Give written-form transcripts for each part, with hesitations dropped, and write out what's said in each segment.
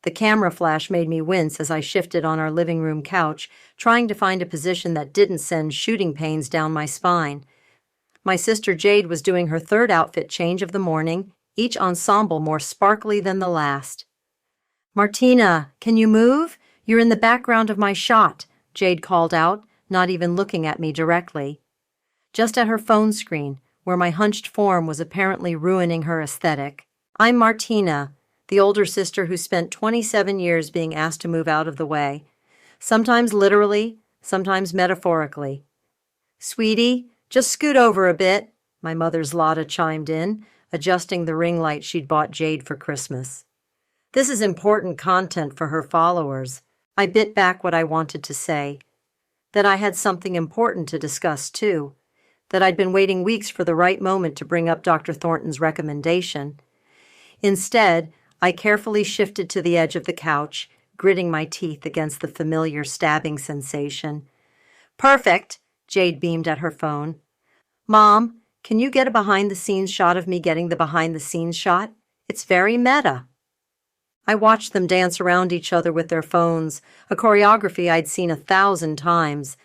The camera flash made me wince as I shifted on our living room couch, trying to find a position that didn't send shooting pains down my spine. My sister Jade was doing her third outfit change of the morning, each ensemble more sparkly than the last. "Martina, can you move? You're in the background of my shot," Jade called out, not even looking at me directly. Just at her phone screen, where my hunched form was apparently ruining her aesthetic. "I'm Martina, the older sister who spent 27 years being asked to move out of the way. Sometimes literally, sometimes metaphorically." "Sweetie, just scoot over a bit," my mother's Lotta chimed in, adjusting the ring light she'd bought Jade for Christmas. This is important content for her followers. I bit back what I wanted to say. That I had something important to discuss, too. That I'd been waiting weeks for the right moment to bring up Dr. Thornton's recommendation. Instead, I carefully shifted to the edge of the couch, gritting my teeth against the familiar stabbing sensation. "Perfect," Jade beamed at her phone. "Mom, can you get a behind-the-scenes shot of me getting the behind-the-scenes shot? It's very meta." I watched them dance around each other with their phones, a choreography I'd seen 1,000 times.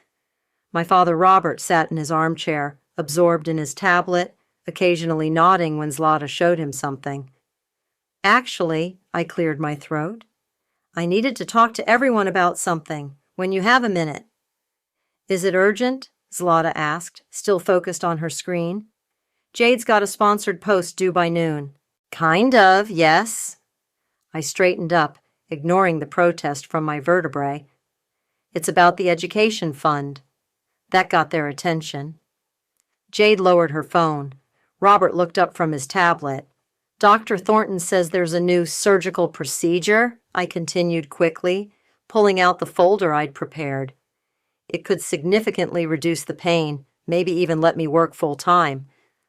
My father Robert sat in his armchair, absorbed in his tablet, occasionally nodding when Zlata showed him something. "Actually," I cleared my throat, "I needed to talk to everyone about something, when you have a minute." "Is it urgent?" Zlata asked, still focused on her screen. "Jade's got a sponsored post due by noon." "Kind of, yes." I straightened up, ignoring the protest from my vertebrae. "It's about the education fund." That got their attention. Jade lowered her phone. Robert looked up from his tablet. "Dr. Thornton says there's a new surgical procedure," I continued quickly, pulling out the folder I'd prepared. "It could significantly reduce the pain, maybe even let me work full-time.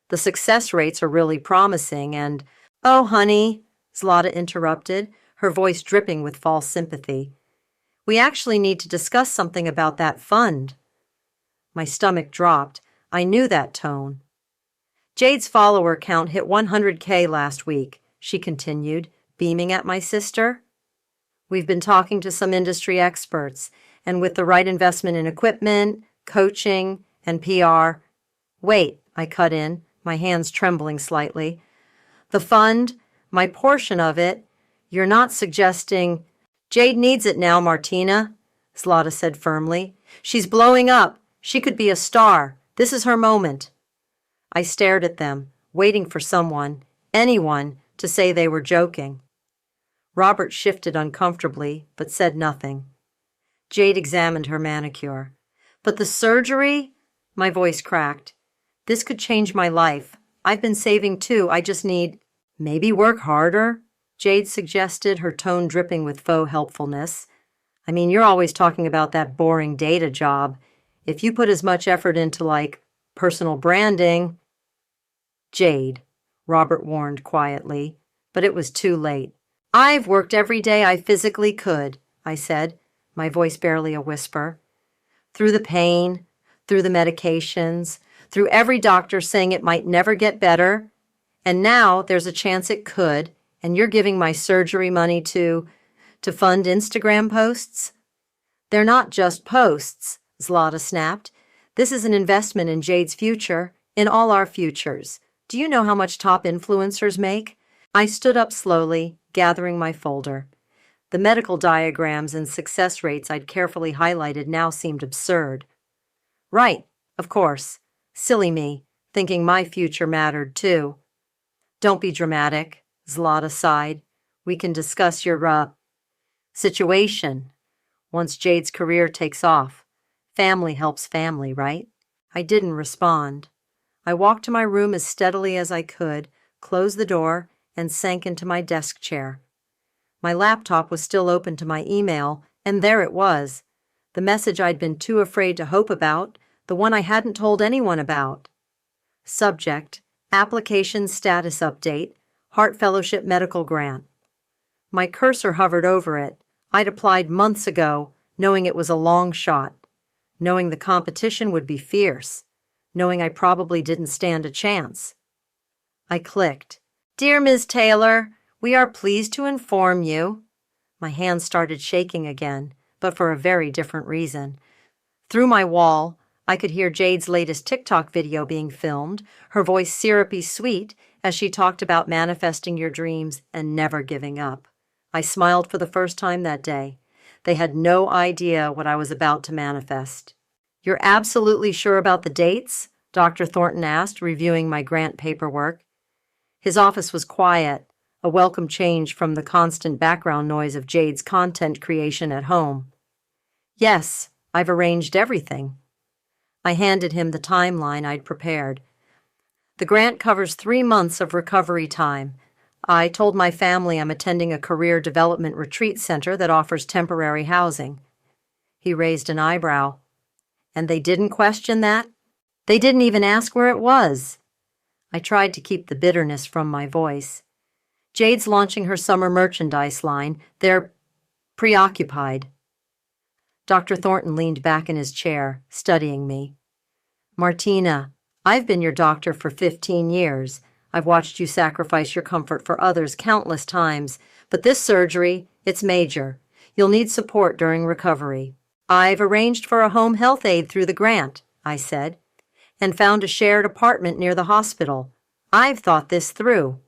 The success rates are really promising and—" "Oh, honey," Zlata interrupted, her voice dripping with false sympathy. "We actually need to discuss something about that fund." My stomach dropped. I knew that tone. "Jade's follower count hit 100K last week," she continued, beaming at my sister. "We've been talking to some industry experts, and with the right investment in equipment, coaching, and PR—" "Wait," I cut in, my hands trembling slightly. "The fund, my portion of it, you're not suggesting—" "Jade needs it now, Martina," Zlata said firmly. "She's blowing up. She could be a star. This is her moment." I stared at them, waiting for someone, anyone, to say they were joking. Robert shifted uncomfortably, but said nothing. Jade examined her manicure. "But the surgery?" My voice cracked. "This could change my life. I've been saving too. I just need—" "Maybe work harder?" Jade suggested, her tone dripping with faux helpfulness. "I mean, you're always talking about that boring data job. If you put as much effort into, like, personal branding—" "Jade," Robert warned quietly, but it was too late. "I've worked every day I physically could," I said, my voice barely a whisper. "Through the pain, through the medications, through every doctor saying it might never get better, and now there's a chance it could, and you're giving my surgery money to fund Instagram posts?" "They're not just posts," Zlata snapped. "This is an investment in Jade's future, in all our futures. Do you know how much top influencers make?" I stood up slowly, gathering my folder. The medical diagrams and success rates I'd carefully highlighted now seemed absurd. "Right, of course. Silly me, thinking my future mattered too." "Don't be dramatic," Zlata sighed. "We can discuss your, situation. Once Jade's career takes off. Family helps family, right?" I didn't respond. I walked to my room as steadily as I could, closed the door, and sank into my desk chair. My laptop was still open to my email, and there it was. The message I'd been too afraid to hope about, the one I hadn't told anyone about. Subject: Application Status Update, Heart Fellowship Medical Grant. My cursor hovered over it. I'd applied months ago, knowing it was a long shot, knowing the competition would be fierce, knowing I probably didn't stand a chance. I clicked. "Dear Ms. Taylor, we are pleased to inform you." My hands started shaking again, but for a very different reason. Through my wall, I could hear Jade's latest TikTok video being filmed, her voice syrupy sweet as she talked about manifesting your dreams and never giving up. I smiled for the first time that day. They had no idea what I was about to manifest. "You're absolutely sure about the dates?" Dr. Thornton asked, reviewing my grant paperwork. His office was quiet, a welcome change from the constant background noise of Jade's content creation at home. "Yes, I've arranged everything." I handed him the timeline I'd prepared. "The grant covers 3 months of recovery time. I told my family I'm attending a career development retreat center that offers temporary housing." He raised an eyebrow. "And they didn't question that? They didn't even ask where it was?" I tried to keep the bitterness from my voice. "Jade's launching her summer merchandise line. They're preoccupied." Dr. Thornton leaned back in his chair, studying me. "Martina, I've been your doctor for 15 years. I've watched you sacrifice your comfort for others countless times, but this surgery, it's major. You'll need support during recovery. I've arranged for a home health aide through the grant," I said, "and found a shared apartment near the hospital. I've thought this through."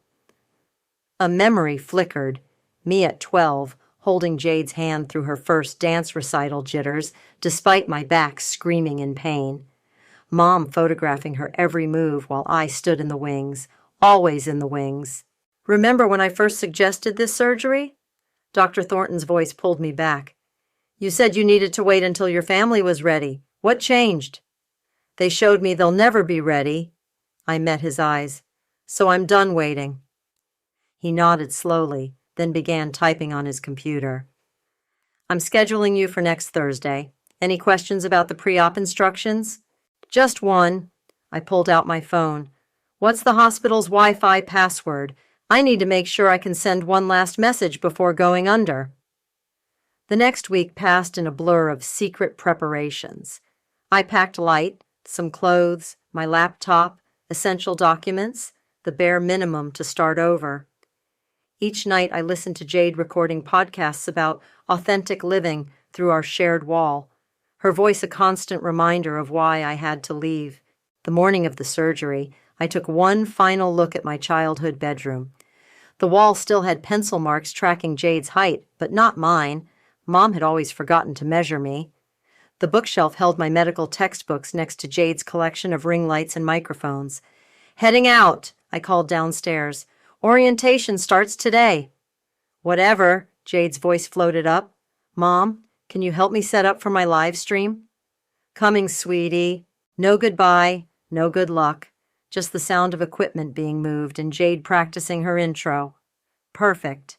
A memory flickered, me at 12, holding Jade's hand through her first dance recital jitters, despite my back screaming in pain. Mom photographing her every move while I stood in the wings, always in the wings. "Remember when I first suggested this surgery?" Dr. Thornton's voice pulled me back. "You said you needed to wait until your family was ready. What changed?" "They showed me they'll never be ready." I met his eyes. "So I'm done waiting." He nodded slowly, then began typing on his computer. "I'm scheduling you for next Thursday. Any questions about the pre-op instructions?" "Just one." I pulled out my phone. "What's the hospital's Wi-Fi password? I need to make sure I can send one last message before going under." The next week passed in a blur of secret preparations. I packed light, some clothes, my laptop, essential documents, the bare minimum to start over. Each night I listened to Jade recording podcasts about authentic living through our shared wall, her voice a constant reminder of why I had to leave. The morning of the surgery, I took one final look at my childhood bedroom. The wall still had pencil marks tracking Jade's height, but not mine. Mom had always forgotten to measure me. The bookshelf held my medical textbooks next to Jade's collection of ring lights and microphones. "Heading out," I called downstairs. "Orientation starts today." "Whatever," Jade's voice floated up. "Mom, can you help me set up for my live stream?" "Coming, sweetie." No goodbye, no good luck. Just the sound of equipment being moved and Jade practicing her intro. Perfect.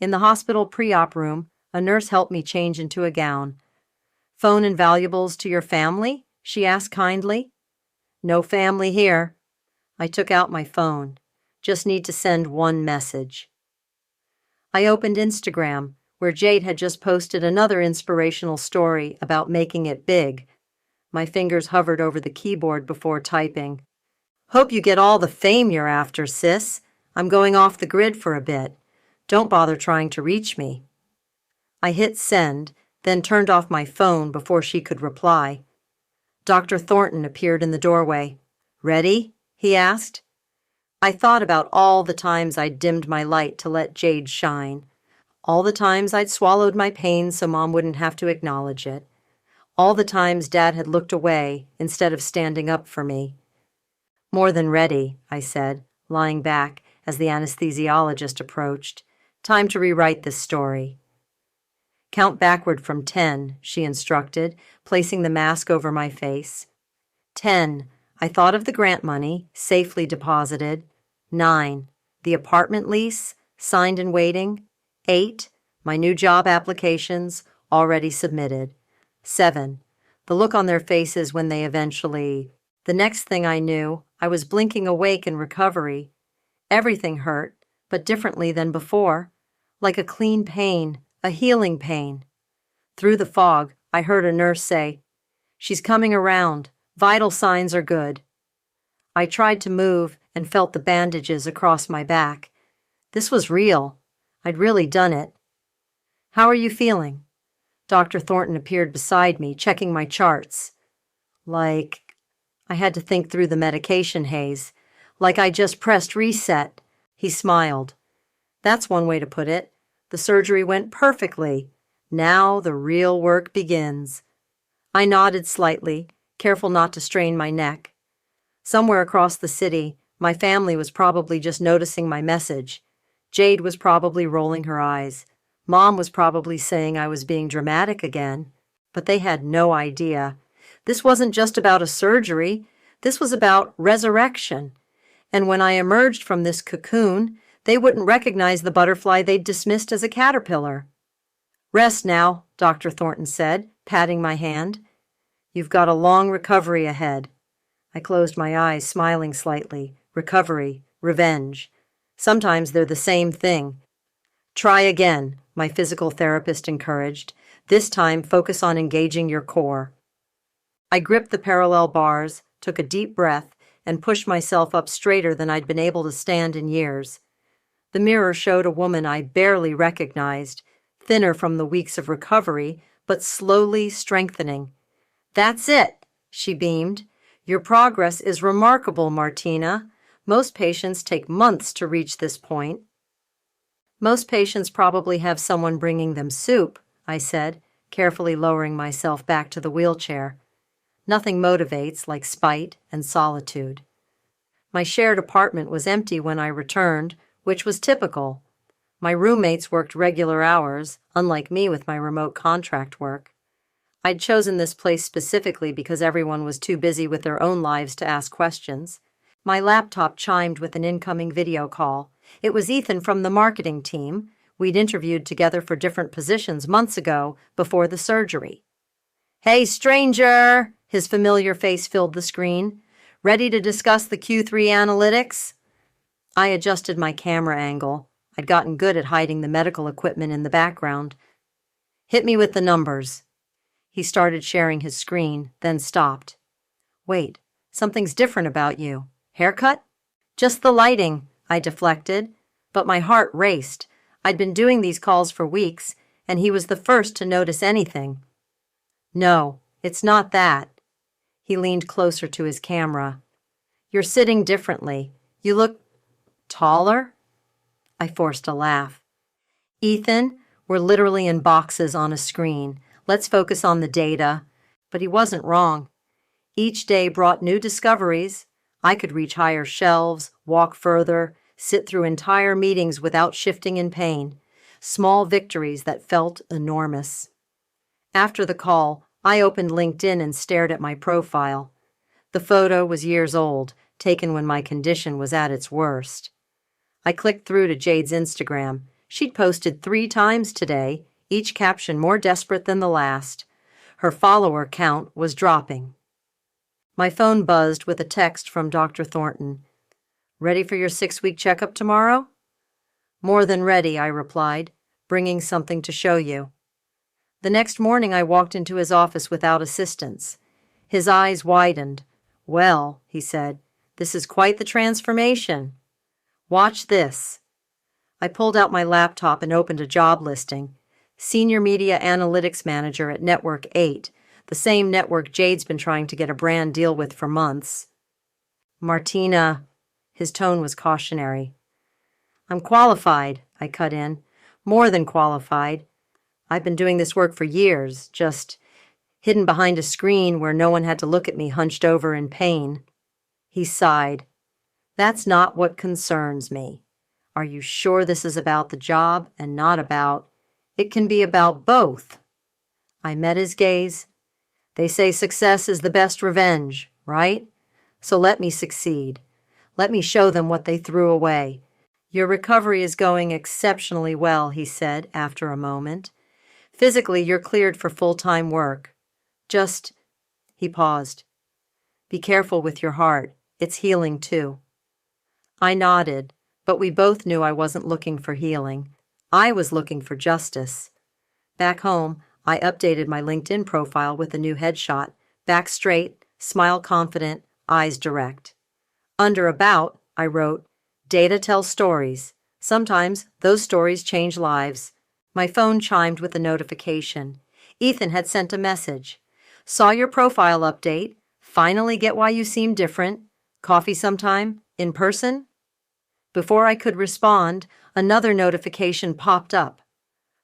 In the hospital pre-op room, a nurse helped me change into a gown. "Phone and valuables to your family?" she asked kindly. "No family here." I took out my phone. Just need to send one message. I opened Instagram, where Jade had just posted another inspirational story about making it big. My fingers hovered over the keyboard before typing. "Hope you get all the fame you're after, sis. I'm going off the grid for a bit. Don't bother trying to reach me." I hit send, then turned off my phone before she could reply. Dr. Thornton appeared in the doorway. "Ready?" he asked. I thought about all the times I'd dimmed my light to let Jade shine. All the times I'd swallowed my pain so Mom wouldn't have to acknowledge it. All the times Dad had looked away instead of standing up for me. "More than ready," I said, lying back as the anesthesiologist approached. "Time to rewrite this story." "Count backward from 10, she instructed, placing the mask over my face. 10. I thought of the grant money, safely deposited. 9. The apartment lease, signed and waiting. 8. My new job applications, already submitted. 7. The look on their faces when they eventually... The next thing I knew, I was blinking awake in recovery. Everything hurt, but differently than before. Like a clean pain, a healing pain. Through the fog, I heard a nurse say, "She's coming around. Vital signs are good." I tried to move and felt the bandages across my back. This was real. I'd really done it. How are you feeling? Dr. Thornton appeared beside me, checking my charts. Like I had to think through the medication haze. Like I just pressed reset. He smiled. That's one way to put it. The surgery went perfectly. Now the real work begins. I nodded slightly, careful not to strain my neck. Somewhere across the city, my family was probably just noticing my message. Jade was probably rolling her eyes. Mom was probably saying I was being dramatic again. But they had no idea. This wasn't just about a surgery. This was about resurrection. And when I emerged from this cocoon, they wouldn't recognize the butterfly they'd dismissed as a caterpillar. Rest now, Dr. Thornton said, patting my hand. You've got a long recovery ahead. I closed my eyes, smiling slightly. Recovery, revenge. Sometimes they're the same thing. Try again, my physical therapist encouraged. This time, focus on engaging your core. I gripped the parallel bars, took a deep breath, and pushed myself up straighter than I'd been able to stand in years. The mirror showed a woman I barely recognized, thinner from the weeks of recovery, but slowly strengthening. That's it, she beamed. Your progress is remarkable, Martina. Most patients take months to reach this point. Most patients probably have someone bringing them soup, I said, carefully lowering myself back to the wheelchair. Nothing motivates like spite and solitude. My shared apartment was empty when I returned, which was typical. My roommates worked regular hours, unlike me with my remote contract work. I'd chosen this place specifically because everyone was too busy with their own lives to ask questions. My laptop chimed with an incoming video call. It was Ethan from the marketing team. We'd interviewed together for different positions months ago before the surgery. Hey, stranger! His familiar face filled the screen. Ready to discuss the Q3 analytics? I adjusted my camera angle. I'd gotten good at hiding the medical equipment in the background. Hit me with the numbers. He started sharing his screen, then stopped. Wait, something's different about you. Haircut? Just the lighting, I deflected, but my heart raced. I'd been doing these calls for weeks, and he was the first to notice anything. No, it's not that. He leaned closer to his camera. You're sitting differently. You look taller? I forced a laugh. Ethan, we're literally in boxes on a screen. Let's focus on the data. But he wasn't wrong. Each day brought new discoveries. I could reach higher shelves, walk further, sit through entire meetings without shifting in pain. Small victories that felt enormous. After the call, I opened LinkedIn and stared at my profile. The photo was years old, taken when my condition was at its worst. I clicked through to Jade's Instagram. She'd posted 3 times today, each caption more desperate than the last. Her follower count was dropping. My phone buzzed with a text from Dr. Thornton. Ready for your 6-week checkup tomorrow? More than ready, I replied, bringing something to show you. The next morning I walked into his office without assistance. His eyes widened. Well, he said, this is quite the transformation. Watch this. I pulled out my laptop and opened a job listing. Senior Media Analytics Manager at Network 8, the same network Jade's been trying to get a brand deal with for months. Martina, his tone was cautionary. I'm qualified, I cut in. More than qualified. I've been doing this work for years, just hidden behind a screen where no one had to look at me hunched over in pain. He sighed. That's not what concerns me. Are you sure this is about the job and not about... It can be about both. I met his gaze. They say success is the best revenge, right? So let me succeed. Let me show them what they threw away. Your recovery is going exceptionally well, he said after a moment. Physically, you're cleared for full-time work. Just... He paused. Be careful with your heart. It's healing, too. I nodded, but we both knew I wasn't looking for healing. I was looking for justice. Back home, I updated my LinkedIn profile with a new headshot, back straight, smile confident, eyes direct. Under About, I wrote, Data tells stories. Sometimes those stories change lives. My phone chimed with a notification. Ethan had sent a message. Saw your profile update. Finally get why you seem different. Coffee sometime? In person? Before I could respond, another notification popped up.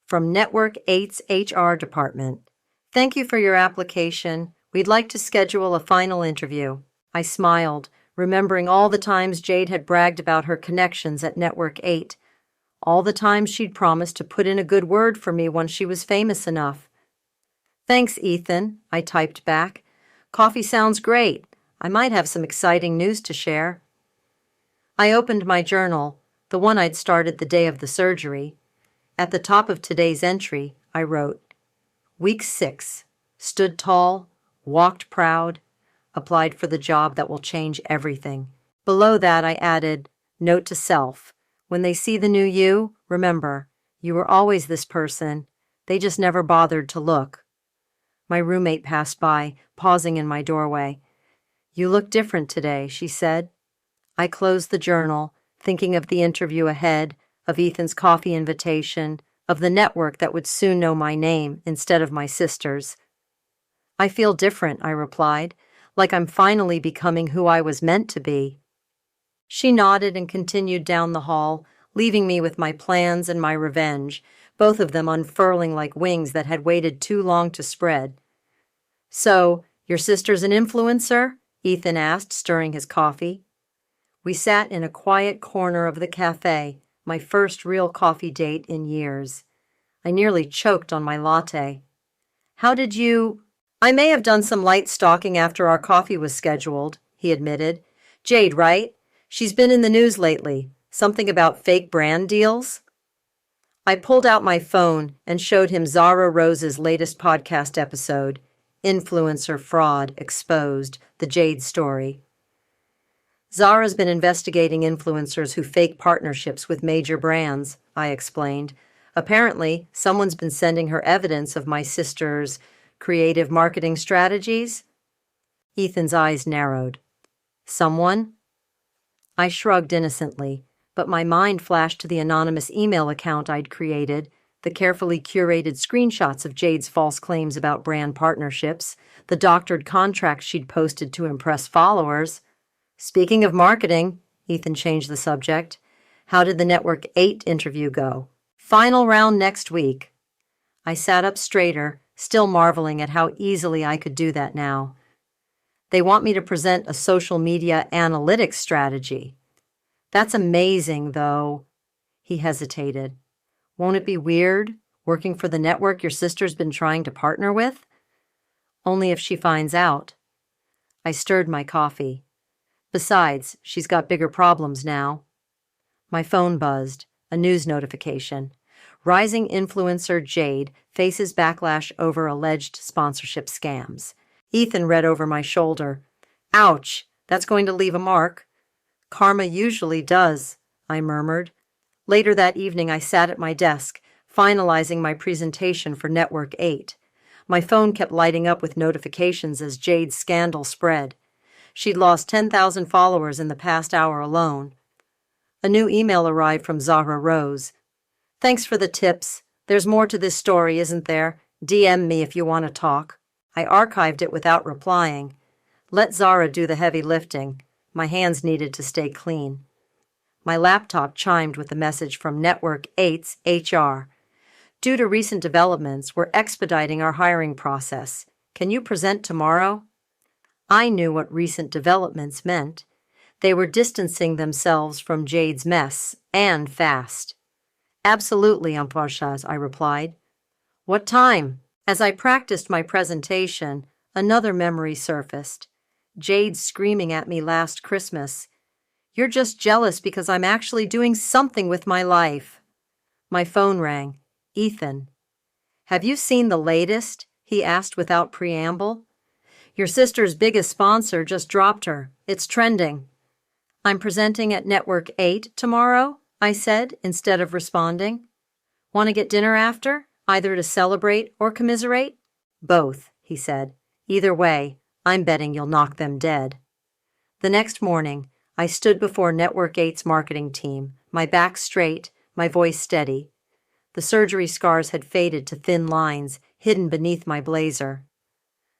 From Network 8's HR department. Thank you for your application. We'd like to schedule a final interview. I smiled, remembering all the times Jade had bragged about her connections at Network 8. All the times she'd promised to put in a good word for me once she was famous enough. Thanks, Ethan, I typed back. Coffee sounds great. I might have some exciting news to share. I opened my journal, the one I'd started the day of the surgery. At the top of today's entry, I wrote, Week 6, stood tall, walked proud, applied for the job that will change everything. Below that, I added, Note to self. When they see the new you, remember, you were always this person. They just never bothered to look. My roommate passed by, pausing in my doorway. You look different today, she said. I closed the journal, thinking of the interview ahead, of Ethan's coffee invitation, of the network that would soon know my name instead of my sister's. I feel different, I replied, like I'm finally becoming who I was meant to be. She nodded and continued down the hall, leaving me with my plans and my revenge, both of them unfurling like wings that had waited too long to spread. So, your sister's an influencer? Ethan asked, stirring his coffee. We sat in a quiet corner of the cafe, my first real coffee date in years. I nearly choked on my latte. How did you... I may have done some light stalking after our coffee was scheduled, he admitted. Jade, right? She's been in the news lately. Something about fake brand deals? I pulled out my phone and showed him Zara Rose's latest podcast episode, Influencer Fraud Exposed, the Jade Story. Zara's been investigating influencers who fake partnerships with major brands, I explained. Apparently, someone's been sending her evidence of my sister's creative marketing strategies. Ethan's eyes narrowed. Someone? I shrugged innocently, but my mind flashed to the anonymous email account I'd created, the carefully curated screenshots of Jade's false claims about brand partnerships, the doctored contracts she'd posted to impress followers. Speaking of marketing, Ethan changed the subject. How did the Network 8 interview go? Final round next week. I sat up straighter, still marveling at how easily I could do that now. They want me to present a social media analytics strategy. That's amazing, though. He hesitated. Won't it be weird, working for the network your sister's been trying to partner with? Only if she finds out. I stirred my coffee. Besides, she's got bigger problems now. My phone buzzed, a news notification. Rising influencer Jade faces backlash over alleged sponsorship scams. Ethan read over my shoulder. Ouch, that's going to leave a mark. Karma usually does, I murmured. Later that evening, I sat at my desk, finalizing my presentation for Network 8. My phone kept lighting up with notifications as Jade's scandal spread. She'd lost 10,000 followers in the past hour alone. A new email arrived from Zara Rose. Thanks for the tips. There's more to this story, isn't there? DM me if you want to talk. I archived it without replying. Let Zara do the heavy lifting. My hands needed to stay clean. My laptop chimed with a message from Network 8's HR. Due to recent developments, we're expediting our hiring process. Can you present tomorrow? I knew what recent developments meant. They were distancing themselves from Jade's mess, and fast. Absolutely, Amparshaz, I replied. What time? As I practiced my presentation, another memory surfaced. Jade screaming at me last Christmas. You're just jealous because I'm actually doing something with my life. My phone rang. Ethan. Have you seen the latest? He asked without preamble. Your sister's biggest sponsor just dropped her. It's trending. I'm presenting at Network 8 tomorrow, I said, instead of responding. Want to get dinner after, either to celebrate or commiserate? Both, he said. Either way, I'm betting you'll knock them dead. The next morning, I stood before Network 8's marketing team, my back straight, my voice steady. The surgery scars had faded to thin lines, hidden beneath my blazer.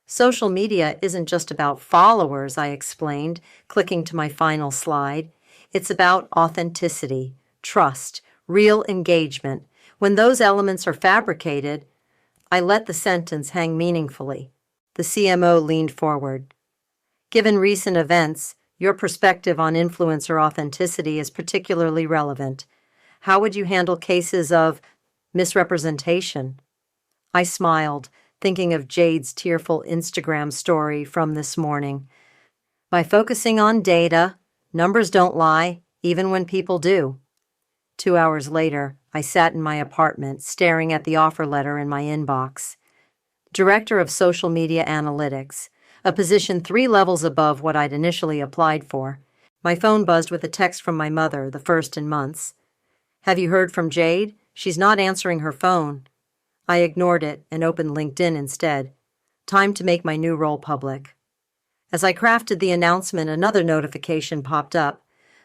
Social media isn't just about followers, I explained, clicking to my final slide. It's about authenticity, trust, real engagement. When those elements are fabricated, I let the sentence hang meaningfully. The CMO leaned forward. Given recent events, your perspective on influencer authenticity is particularly relevant. How would you handle cases of misrepresentation? I smiled, thinking of Jade's tearful Instagram story from this morning. By focusing on data, numbers don't lie, even when people do. 2 hours later, I sat in my apartment, staring at the offer letter in my inbox. Director of Social Media Analytics, a position 3 levels above what I'd initially applied for. My phone buzzed with a text from my mother, the first in months. Have you heard from Jade? She's not answering her phone. I ignored it and opened LinkedIn instead. Time to make my new role public. As I crafted the announcement, another notification popped up.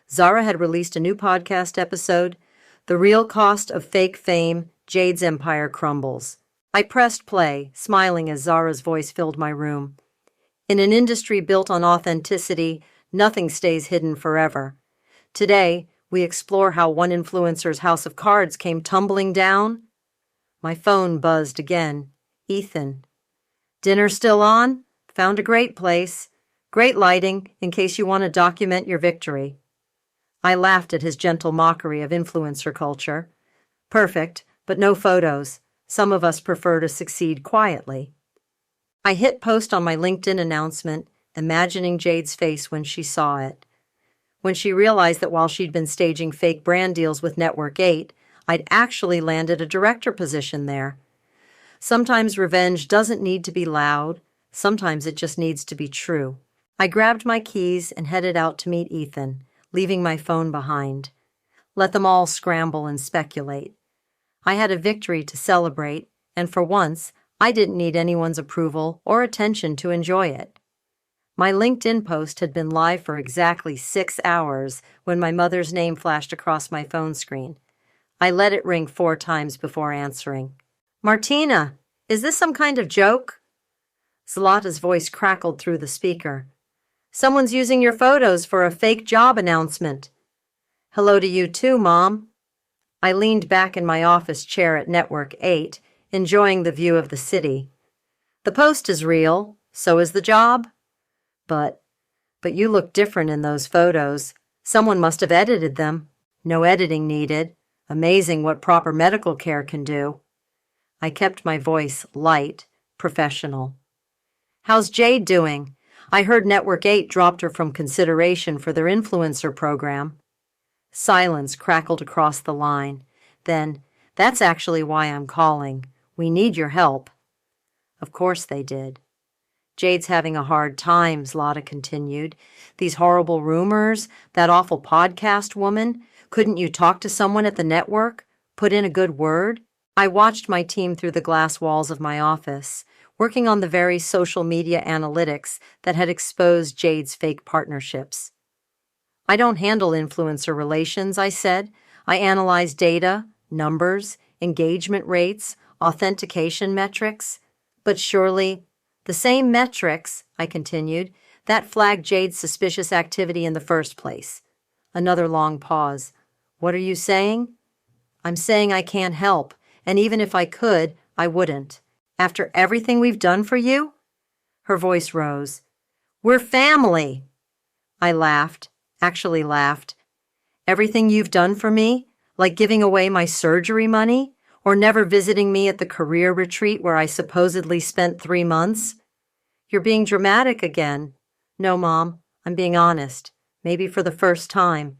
Zara had released a new podcast episode, The Real Cost of Fake Fame, Jade's Empire Crumbles. I pressed play, smiling as Zara's voice filled my room. In an industry built on authenticity, nothing stays hidden forever. Today, we explore how one influencer's house of cards came tumbling down. My phone buzzed again. Ethan. Dinner still on? Found a great place. Great lighting, in case you want to document your victory. I laughed at his gentle mockery of influencer culture. Perfect, but no photos. Some of us prefer to succeed quietly. I hit post on my LinkedIn announcement, imagining Jade's face when she saw it. When she realized that while she'd been staging fake brand deals with Network 8, I'd actually landed a director position there. Sometimes revenge doesn't need to be loud. Sometimes it just needs to be true. I grabbed my keys and headed out to meet Ethan, leaving my phone behind. Let them all scramble and speculate. I had a victory to celebrate, and for once, I didn't need anyone's approval or attention to enjoy it. My LinkedIn post had been live for exactly 6 hours when my mother's name flashed across my phone screen. I let it ring 4 times before answering. Martina, is this some kind of joke? Zlata's voice crackled through the speaker. Someone's using your photos for a fake job announcement. Hello to you too, Mom. I leaned back in my office chair at Network 8, enjoying the view of the city. The post is real, so is the job. But you look different in those photos. Someone must have edited them. No editing needed. Amazing what proper medical care can do. I kept my voice light, professional. How's Jade doing? I heard Network 8 dropped her from consideration for their influencer program. Silence crackled across the line. Then, that's actually why I'm calling. We need your help. Of course they did. Jade's having a hard time, Zlata continued. These horrible rumors, that awful podcast woman. Couldn't you talk to someone at the network? Put in a good word? I watched my team through the glass walls of my office, working on the very social media analytics that had exposed Jade's fake partnerships. I don't handle influencer relations, I said. I analyze data, numbers, engagement rates, authentication metrics. But surely, the same metrics, I continued, that flagged Jade's suspicious activity in the first place. Another long pause. What are you saying? I'm saying I can't help, and even if I could, I wouldn't. After everything we've done for you? Her voice rose. We're family. I laughed, actually laughed. Everything you've done for me? Like giving away my surgery money? Or never visiting me at the career retreat where I supposedly spent 3 months? You're being dramatic again. No, Mom, I'm being honest, maybe for the first time.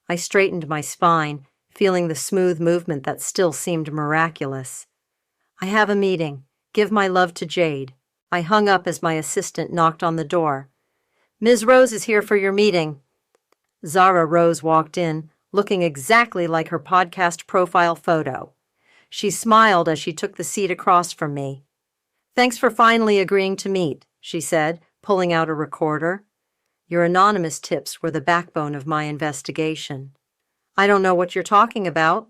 I straightened my spine, feeling the smooth movement that still seemed miraculous. I have a meeting. Give my love to Jade. I hung up as my assistant knocked on the door. Ms. Rose is here for your meeting. Zara Rose walked in, looking exactly like her podcast profile photo. She smiled as she took the seat across from me. Thanks for finally agreeing to meet, she said, pulling out a recorder. Your anonymous tips were the backbone of my investigation. I don't know what you're talking about.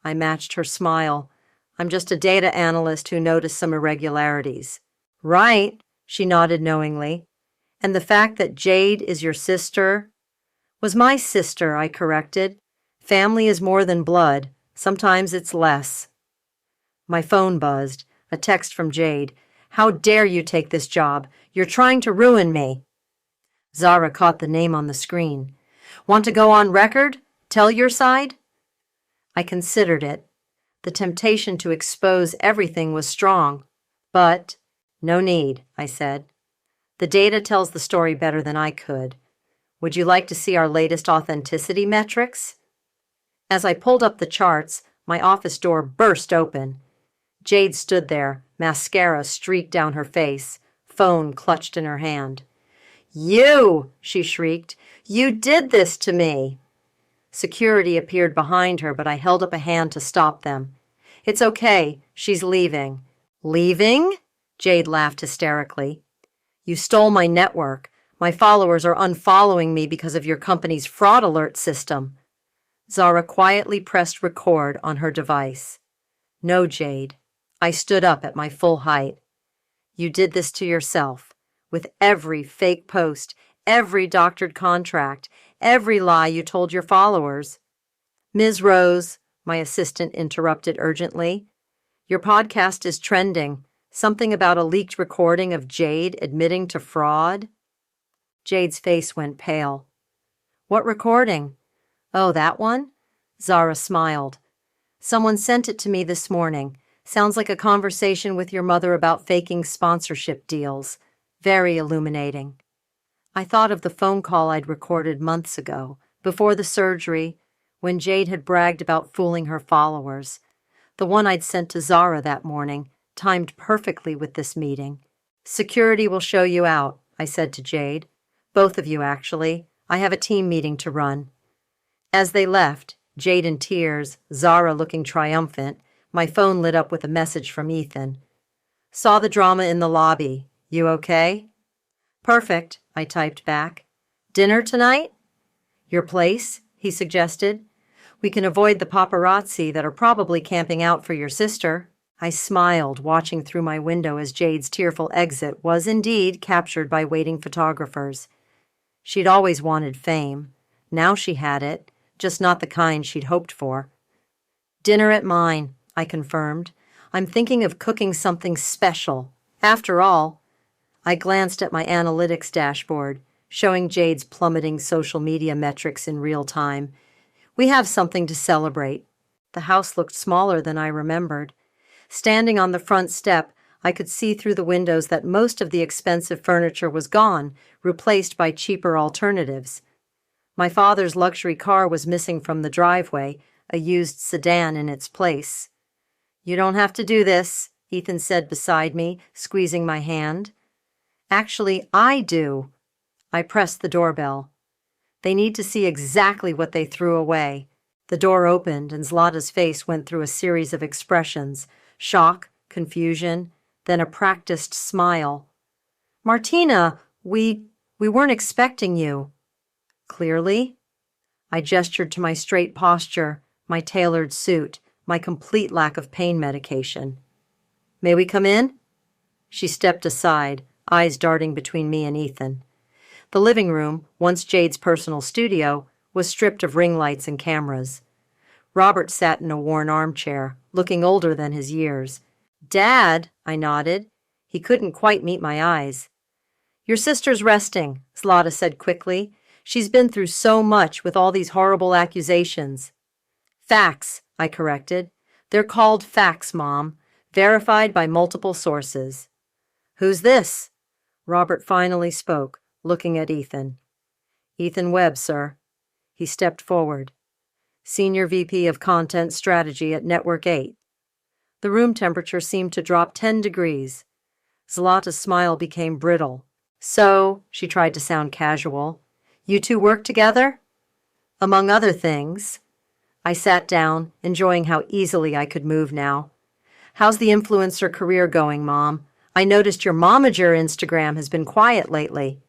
I matched her smile. I'm just a data analyst who noticed some irregularities. Right, she nodded knowingly. And the fact that Jade is your sister was my sister, I corrected. Family is more than blood. Sometimes it's less. My phone buzzed. A text from Jade. How dare you take this job? You're trying to ruin me. Zara caught the name on the screen. Want to go on record? Tell your side? I considered it. The temptation to expose everything was strong. But, no need, I said. The data tells the story better than I could. Would you like to see our latest authenticity metrics? As I pulled up the charts, my office door burst open. Jade stood there, mascara streaked down her face, phone clutched in her hand. You, she shrieked, you did this to me. Security appeared behind her, but I held up a hand to stop them. It's okay, she's leaving. Leaving? Jade laughed hysterically. You stole my network. My followers are unfollowing me because of your company's fraud alert system. Zara quietly pressed record on her device. No, Jade. I stood up at my full height. You did this to yourself, with every fake post, every doctored contract, every lie you told your followers. Ms. Rose, my assistant interrupted urgently, your podcast is trending. Something about a leaked recording of Jade admitting to fraud? Jade's face went pale. What recording? Oh, that one? Zara smiled. Someone sent it to me this morning. Sounds like a conversation with your mother about faking sponsorship deals. Very illuminating. I thought of the phone call I'd recorded months ago, before the surgery, when Jade had bragged about fooling her followers. The one I'd sent to Zara that morning, timed perfectly with this meeting. Security will show you out, I said to Jade. Both of you, actually. I have a team meeting to run. As they left, Jade in tears, Zara looking triumphant, my phone lit up with a message from Ethan. Saw the drama in the lobby. You okay? Perfect, I typed back. Dinner tonight? Your place, he suggested. We can avoid the paparazzi that are probably camping out for your sister. I smiled, watching through my window as Jade's tearful exit was indeed captured by waiting photographers. She'd always wanted fame. Now she had it, just not the kind she'd hoped for. Dinner at mine, I confirmed. I'm thinking of cooking something special. After all, I glanced at my analytics dashboard, showing Jade's plummeting social media metrics in real time. We have something to celebrate. The house looked smaller than I remembered. Standing on the front step, I could see through the windows that most of the expensive furniture was gone, replaced by cheaper alternatives. My father's luxury car was missing from the driveway, a used sedan in its place. You don't have to do this, Ethan said beside me, squeezing my hand. Actually, I do. I pressed the doorbell. They need to see exactly what they threw away. The door opened and Zlata's face went through a series of expressions, shock, confusion, then a practiced smile. Martina, we weren't expecting you. Clearly? I gestured to my straight posture, my tailored suit, my complete lack of pain medication. May we come in? She stepped aside, eyes darting between me and Ethan. The living room, once Jade's personal studio, was stripped of ring lights and cameras. Robert sat in a worn armchair, looking older than his years. Dad, I nodded. He couldn't quite meet my eyes. Your sister's resting, Zlata said quickly. She's been through so much with all these horrible accusations. Facts, I corrected. They're called facts, Mom. Verified by multiple sources. Who's this? Robert finally spoke, looking at Ethan. Ethan Webb, sir. He stepped forward. Senior VP of Content Strategy at Network 8. The room temperature seemed to drop 10 degrees. Zlata's smile became brittle. So, she tried to sound casual, you two work together? Among other things. I sat down, enjoying how easily I could move now. How's the influencer career going, Mom? I noticed your momager Instagram has been quiet lately.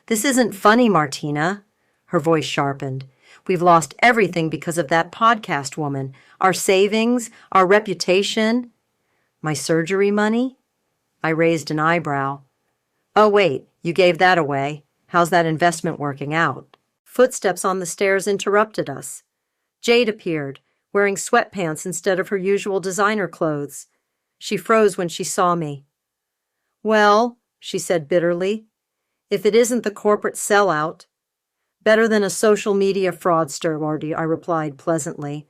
This isn't funny, Martina. Her voice sharpened. We've lost everything because of that podcast woman. Our savings, our reputation. My surgery money? I raised an eyebrow. Oh, wait, you gave that away. How's that investment working out? Footsteps on the stairs interrupted us. Jade appeared, wearing sweatpants instead of her usual designer clothes. She froze when she saw me. Well, she said bitterly, if it isn't the corporate sellout. Better than a social media fraudster, I replied pleasantly.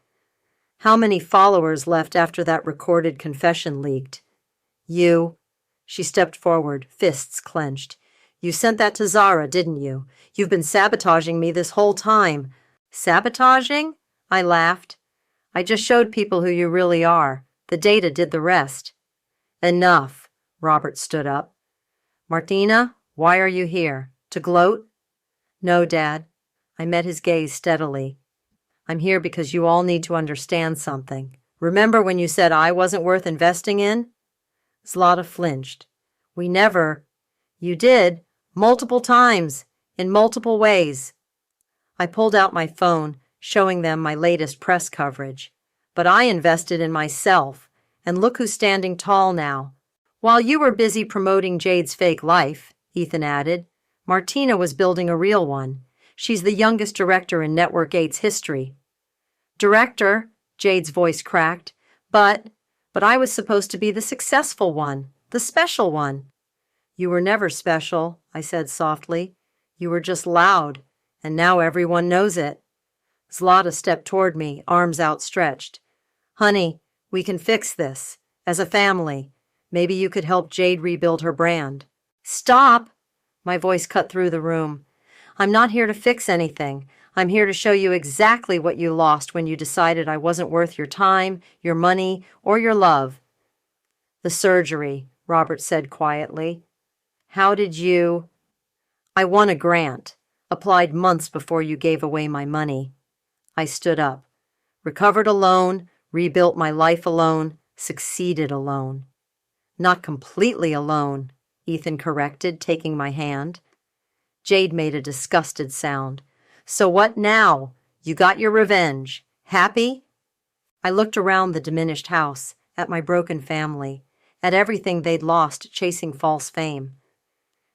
How many followers left after that recorded confession leaked? You. She stepped forward, fists clenched. You sent that to Zara, didn't you? You've been sabotaging me this whole time. Sabotaging? I laughed. I just showed people who you really are. The data did the rest. Enough. Robert stood up. Martina, why are you here? To gloat? No, Dad. I met his gaze steadily. I'm here because you all need to understand something. Remember when you said I wasn't worth investing in? Zlata flinched. We never. You did. Multiple times. In multiple ways. I pulled out my phone, showing them my latest press coverage. But I invested in myself, and look who's standing tall now. While you were busy promoting Jade's fake life, Ethan added, Martina was building a real one. She's the youngest director in Network 8's history. Director, Jade's voice cracked, but I was supposed to be the successful one, the special one. You were never special, I said softly. You were just loud, and now everyone knows it. Zlata stepped toward me, arms outstretched. Honey, we can fix this. As a family, maybe you could help Jade rebuild her brand. Stop! My voice cut through the room. I'm not here to fix anything. I'm here to show you exactly what you lost when you decided I wasn't worth your time, your money, or your love. The surgery, Robert said quietly. How did you? I won a grant, applied months before you gave away my money. I stood up, recovered alone, rebuilt my life alone, succeeded alone. Not completely alone, Ethan corrected, taking my hand. Jade made a disgusted sound. So what now? You got your revenge. Happy? I looked around the diminished house, at my broken family, at everything they'd lost chasing false fame.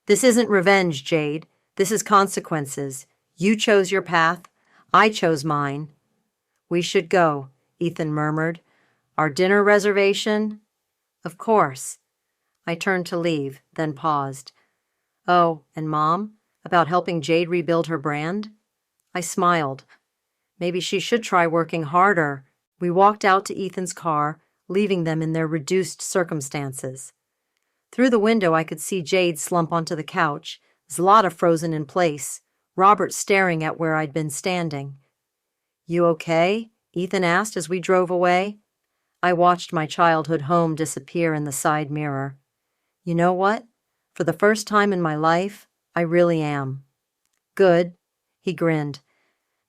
This isn't revenge, Jade. This is consequences. You chose your path. I chose mine. We should go, Ethan murmured. Our dinner reservation? Of course. I turned to leave, then paused. Oh, and Mom? About helping Jade rebuild her brand? I smiled. Maybe she should try working harder. We walked out to Ethan's car, leaving them in their reduced circumstances. Through the window, I could see Jade slump onto the couch, Zlata frozen in place, Robert staring at where I'd been standing. You okay? Ethan asked as we drove away. I watched my childhood home disappear in the side mirror. You know what? For the first time in my life, I really am. Good, he grinned.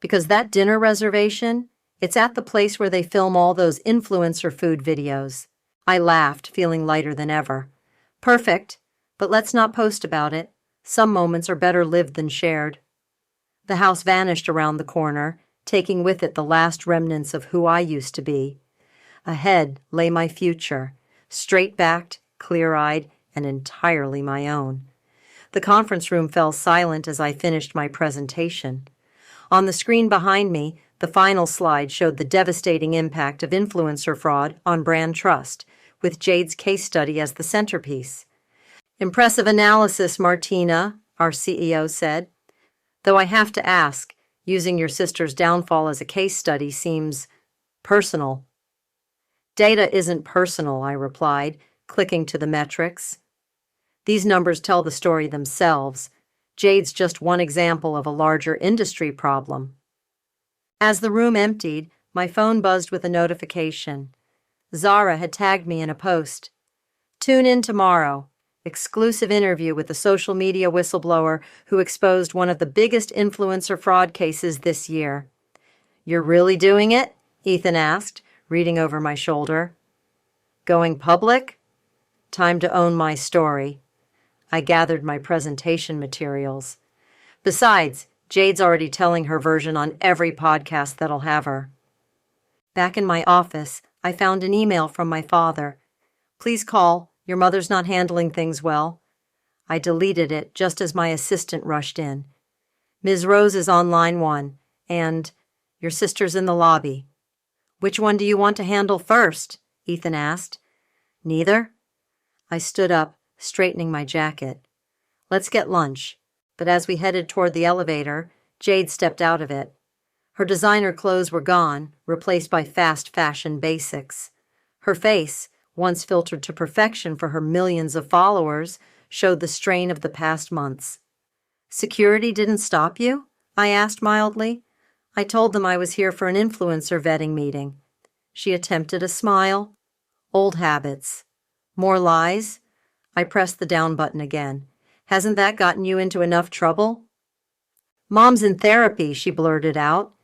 Because that dinner reservation, it's at the place where they film all those influencer food videos. I laughed, feeling lighter than ever. Perfect, but let's not post about it. Some moments are better lived than shared. The house vanished around the corner, taking with it the last remnants of who I used to be. Ahead lay my future, straight-backed, clear-eyed, and entirely my own. The conference room fell silent as I finished my presentation. On the screen behind me, the final slide showed the devastating impact of influencer fraud on brand trust, with Jade's case study as the centerpiece. Impressive analysis, Martina, our CEO said. Though I have to ask, using your sister's downfall as a case study seems personal. Data isn't personal, I replied, clicking to the metrics. These numbers tell the story themselves. Jade's just one example of a larger industry problem. As the room emptied, my phone buzzed with a notification. Zara had tagged me in a post. Tune in tomorrow. Exclusive interview with the social media whistleblower who exposed one of the biggest influencer fraud cases this year. You're really doing it? Ethan asked, reading over my shoulder. Going public? Time to own my story. I gathered my presentation materials. Besides, Jade's already telling her version on every podcast that'll have her. Back in my office, I found an email from my father. Please call. Your mother's not handling things well. I deleted it just as my assistant rushed in. Ms. Rose is on line 1, and your sister's in the lobby. Which one do you want to handle first? Ethan asked. Neither? I stood up, straightening my jacket. Let's get lunch. But as we headed toward the elevator, Jade stepped out of it. Her designer clothes were gone, replaced by fast fashion basics. Her face, once filtered to perfection for her millions of followers, showed the strain of the past months. Security didn't stop you? I asked mildly. I told them I was here for an influencer vetting meeting. She attempted a smile. Old habits. More lies? I pressed the down button again. Hasn't that gotten you into enough trouble? Mom's in therapy, she blurted out.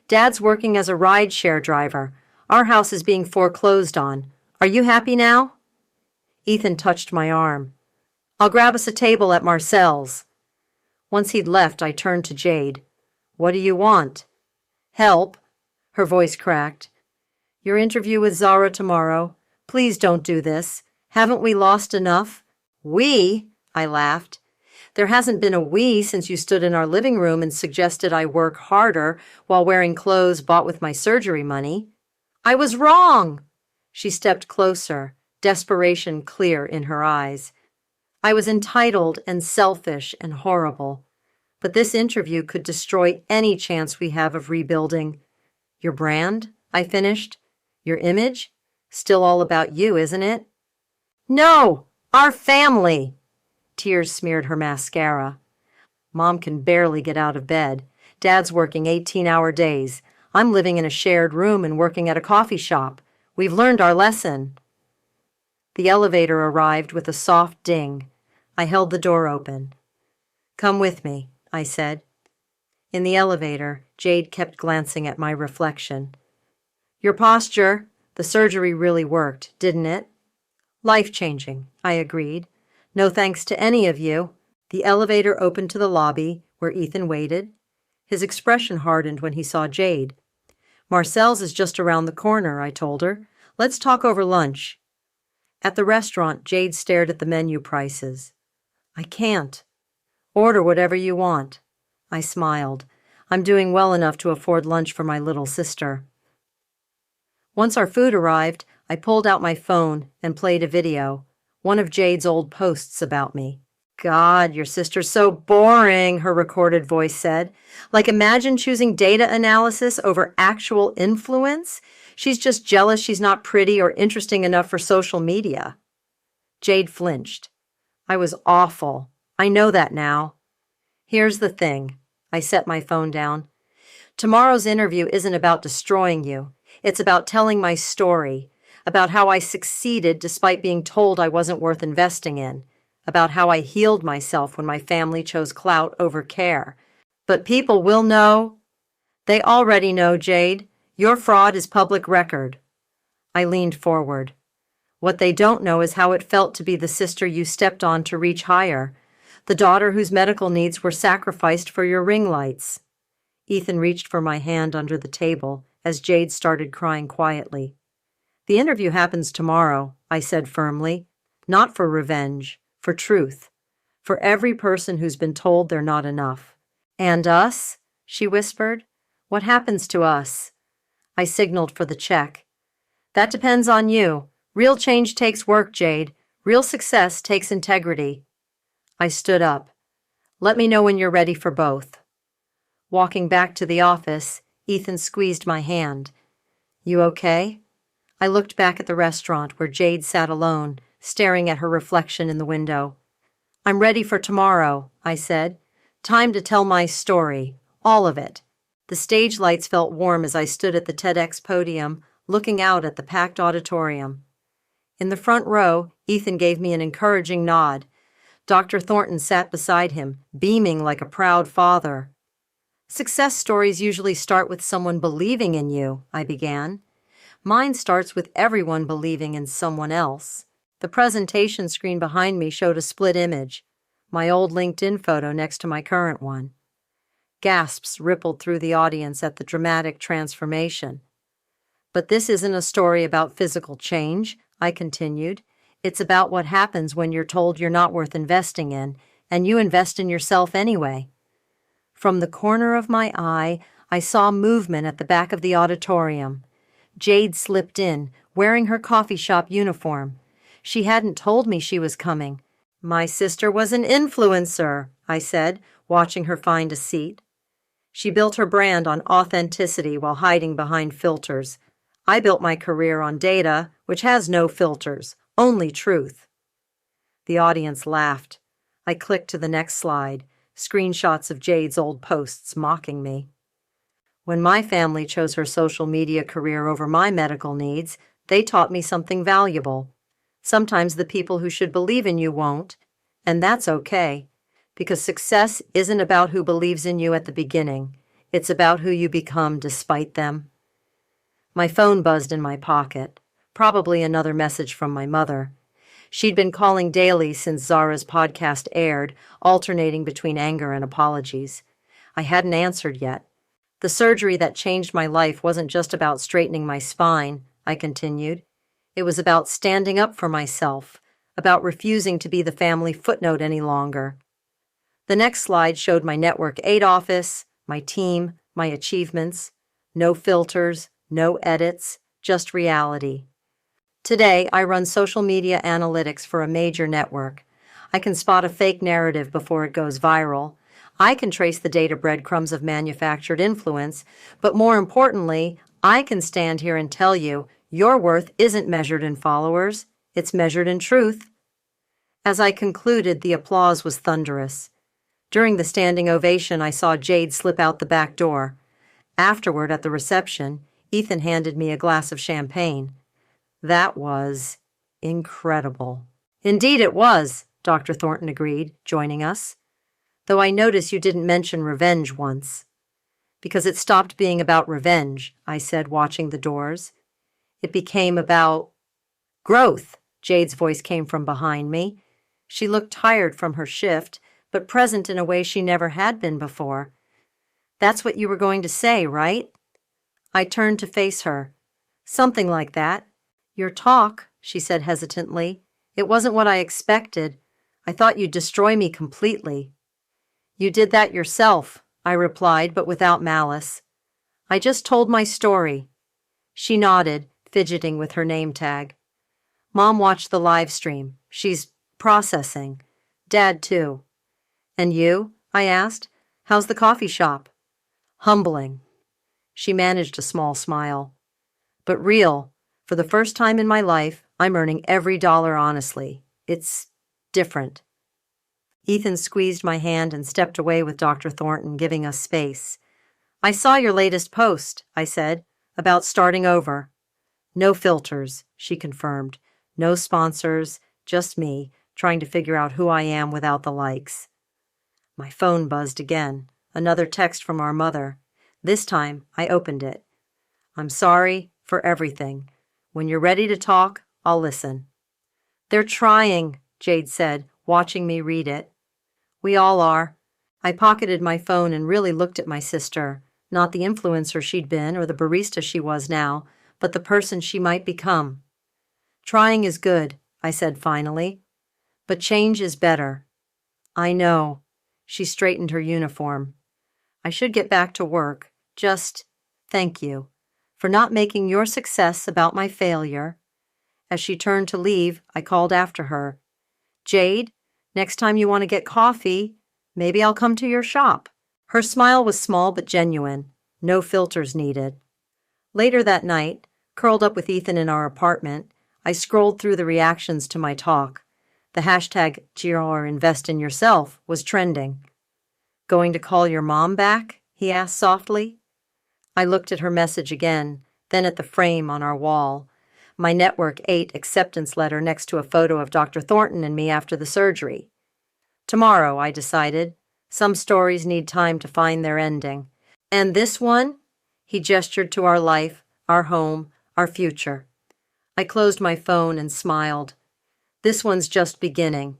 Dad's working as a ride-share driver. Our house is being foreclosed on. Are you happy now? Ethan touched my arm. I'll grab us a table at Marcel's. Once he'd left, I turned to Jade. What do you want? Help. Her voice cracked. Your interview with Zara tomorrow. Please don't do this. Haven't we lost enough? We? I laughed. There hasn't been a we since you stood in our living room and suggested I work harder while wearing clothes bought with my surgery money. I was wrong. She stepped closer, desperation clear in her eyes. I was entitled and selfish and horrible. But this interview could destroy any chance we have of rebuilding. Your brand? I finished. Your image? Still all about you, isn't it? No! Our family! Tears smeared her mascara. Mom can barely get out of bed. Dad's working 18-hour days. I'm living in a shared room and working at a coffee shop. We've learned our lesson. The elevator arrived with a soft ding. I held the door open. Come with me, I said. In the elevator, Jade kept glancing at my reflection. Your posture, the surgery really worked, didn't it? Life-changing, I agreed. No thanks to any of you. The elevator opened to the lobby, where Ethan waited. His expression hardened when he saw Jade. Marcel's is just around the corner, I told her. Let's talk over lunch. At the restaurant, Jade stared at the menu prices. I can't. Order whatever you want. I smiled. I'm doing well enough to afford lunch for my little sister. Once our food arrived, I pulled out my phone and played a video, one of Jade's old posts about me. God, your sister's so boring, her recorded voice said. Like, imagine choosing data analysis over actual influence. She's just jealous she's not pretty or interesting enough for social media. Jade flinched. I was awful. I know that now. Here's the thing. I set my phone down. Tomorrow's interview isn't about destroying you. It's about telling my story, about how I succeeded despite being told I wasn't worth investing in, about how I healed myself when my family chose clout over care. But people will know. They already know, Jade. Your fraud is public record. I leaned forward. What they don't know is how it felt to be the sister you stepped on to reach higher, the daughter whose medical needs were sacrificed for your ring lights. Ethan reached for my hand under the table as Jade started crying quietly. The interview happens tomorrow, I said firmly. Not for revenge, for truth. For every person who's been told they're not enough. And us? She whispered. What happens to us? I signaled for the check. That depends on you. Real change takes work, Jade. Real success takes integrity. I stood up. Let me know when you're ready for both. Walking back to the office, Ethan squeezed my hand. You okay? I looked back at the restaurant where Jade sat alone, staring at her reflection in the window. I'm ready for tomorrow, I said. Time to tell my story, all of it. The stage lights felt warm as I stood at the TEDx podium, looking out at the packed auditorium. In the front row, Ethan gave me an encouraging nod. Dr. Thornton sat beside him, beaming like a proud father. Success stories usually start with someone believing in you, I began. Mine starts with everyone believing in someone else. The presentation screen behind me showed a split image, my old LinkedIn photo next to my current one. Gasps rippled through the audience at the dramatic transformation. But this isn't a story about physical change, I continued. It's about what happens when you're told you're not worth investing in, and you invest in yourself anyway. From the corner of my eye, I saw movement at the back of the auditorium. Jade slipped in, wearing her coffee shop uniform. She hadn't told me she was coming. My sister was an influencer, I said, watching her find a seat. She built her brand on authenticity while hiding behind filters. I built my career on data, which has no filters, only truth. The audience laughed. I clicked to the next slide, screenshots of Jade's old posts mocking me. When my family chose her social media career over my medical needs, they taught me something valuable. Sometimes the people who should believe in you won't, and that's okay, because success isn't about who believes in you at the beginning. It's about who you become despite them. My phone buzzed in my pocket, probably another message from my mother. She'd been calling daily since Zara's podcast aired, alternating between anger and apologies. I hadn't answered yet. The surgery that changed my life wasn't just about straightening my spine, I continued. It was about standing up for myself, about refusing to be the family footnote any longer. The next slide showed my Network 8 office, my team, my achievements. No filters, no edits, just reality. Today, I run social media analytics for a major network. I can spot a fake narrative before it goes viral. I can trace the data breadcrumbs of manufactured influence, but more importantly, I can stand here and tell you your worth isn't measured in followers, it's measured in truth. As I concluded, the applause was thunderous. During the standing ovation, I saw Jade slip out the back door. Afterward, at the reception, Ethan handed me a glass of champagne. That was incredible. Indeed it was, Dr. Thornton agreed, joining us. Though I notice you didn't mention revenge once. Because it stopped being about revenge, I said, watching the doors. It became about growth, Jade's voice came from behind me. She looked tired from her shift, but present in a way she never had been before. That's what you were going to say, right? I turned to face her. Something like that. Your talk, she said hesitantly. It wasn't what I expected. I thought you'd destroy me completely. You did that yourself, I replied, but without malice. I just told my story. She nodded, fidgeting with her name tag. Mom watched the live stream. She's processing. Dad, too. And you? I asked. How's the coffee shop? Humbling. She managed a small smile. But real. For the first time in my life, I'm earning every dollar honestly. It's different. Ethan squeezed my hand and stepped away with Dr. Thornton, giving us space. I saw your latest post, I said, about starting over. No filters, she confirmed. No sponsors, just me, trying to figure out who I am without the likes. My phone buzzed again. Another text from our mother. This time, I opened it. I'm sorry for everything. When you're ready to talk, I'll listen. They're trying, Jade said, watching me read it. We all are. I pocketed my phone and really looked at my sister, not the influencer she'd been or the barista she was now, but the person she might become. Trying is good, I said finally, but change is better. I know. She straightened her uniform. I should get back to work. Just thank you for not making your success about my failure. As she turned to leave, I called after her. Jade, next time you want to get coffee, maybe I'll come to your shop. Her smile was small but genuine. No filters needed. Later that night, curled up with Ethan in our apartment, I scrolled through the reactions to my talk. The hashtag #GRInvestinYourself was trending. Going to call your mom back? He asked softly. I looked at her message again, then at the frame on our wall. My Network 8 acceptance letter next to a photo of Dr. Thornton and me after the surgery. Tomorrow, I decided. Some stories need time to find their ending. And this one? He gestured to our life, our home, our future. I closed my phone and smiled. This one's just beginning.